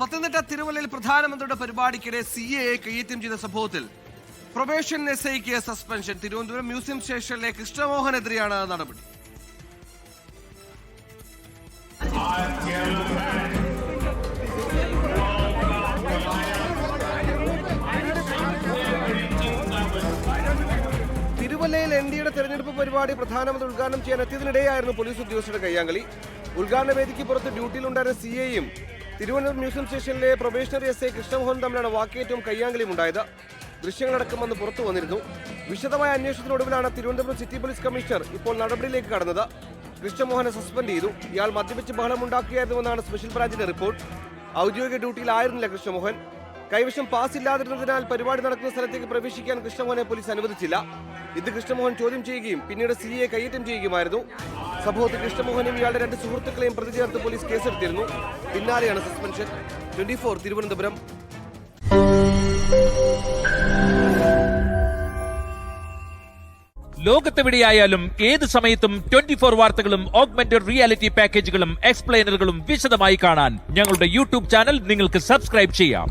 പത്തനംതിട്ട തിരുവല്ലയിൽ പ്രധാനമന്ത്രിയുടെ പരിപാടിക്കിടെ CAA കയ്യേറ്റം ചെയ്ത സംഭവത്തിൽ പ്രൊബേഷൻ SIക്ക് സസ്പെൻഷൻ. തിരുവനന്തപുരം മ്യൂസിയം സ്റ്റേഷനിലെ കൃഷ്ണമോഹനെതിരെയാണ് നടപടി. തിരുവല്ലയിൽ NDയുടെ തെരഞ്ഞെടുപ്പ് പരിപാടി പ്രധാനമന്ത്രി ഉദ്ഘാടനം ചെയ്യാൻ എത്തിയതിനിടെയായിരുന്നു പോലീസ് ഉദ്യോഗസ്ഥരുടെ കയ്യാങ്കളി. ഉദ്ഘാടന വേദിക്ക് പുറത്ത് ഡ്യൂട്ടിയിലുണ്ടായിരുന്ന CAയും തിരുവനന്തപുരം മ്യൂസിയം സ്റ്റേഷനിലെ പ്രൊബേഷണറി SI കൃഷ്ണമോഹൻ തമ്മിലാണ് വാക്കേറ്റവും കയ്യാങ്കളിയും ഉണ്ടായത്. ദൃശ്യങ്ങളടക്കം വന്ന് പുറത്തു വന്നിരുന്നു. വിശദമായ അന്വേഷണത്തിനൊടുവിലാണ് തിരുവനന്തപുരം സിറ്റി പോലീസ് കമ്മീഷണർ ഇപ്പോൾ നടപടിയിലേക്ക് കടന്നത്. കൃഷ്ണമോഹനെ സസ്പെൻഡ് ചെയ്തു. ഇയാൾ മദ്യപിച്ച് ബഹളമുണ്ടാക്കിയായിരുന്നുവെന്നാണ് സ്പെഷ്യൽ ബ്രാഞ്ചിന്റെ റിപ്പോർട്ട്. ഔദ്യോഗിക ഡ്യൂട്ടിയിലായിരുന്നില്ല കൃഷ്ണമോഹൻ. കൈവശം പാസ് ഇല്ലാതിരുന്നതിനാൽ പരിപാടി നടക്കുന്ന സ്ഥലത്തേക്ക് പ്രവേശിക്കാൻ കൃഷ്ണമോഹനെ പോലീസ് അനുവദിച്ചില്ല. ഇത് കൃഷ്ണമോഹൻ ചോദ്യം ചെയ്യുകയും പിന്നീട് CA കയ്യേറ്റം ചെയ്യുകയുമായിരുന്നു. സംഭവത്തിൽ കൃഷ്ണമോഹനെയും ഇയാളുടെ 2 സുഹൃത്തുക്കളെയും പ്രതി ചേർത്ത് പോലീസ് കേസെടുത്തിരുന്നു. പിന്നാലെയാണ് സസ്പെൻഷൻ. 24 തിരുവനന്തപുരം. ലോകത്തെവിടെയായാലും ഏത് സമയത്തും 24 വാർത്തകളും ഓഗ്മെന്റഡ് റിയാലിറ്റി പാക്കേജുകളും എക്സ്പ്ലെയിനറുകളും വിശദമായി കാണാൻ ഞങ്ങളുടെ YouTube ചാനൽ നിങ്ങൾക്ക് സബ്സ്ക്രൈബ് ചെയ്യാം.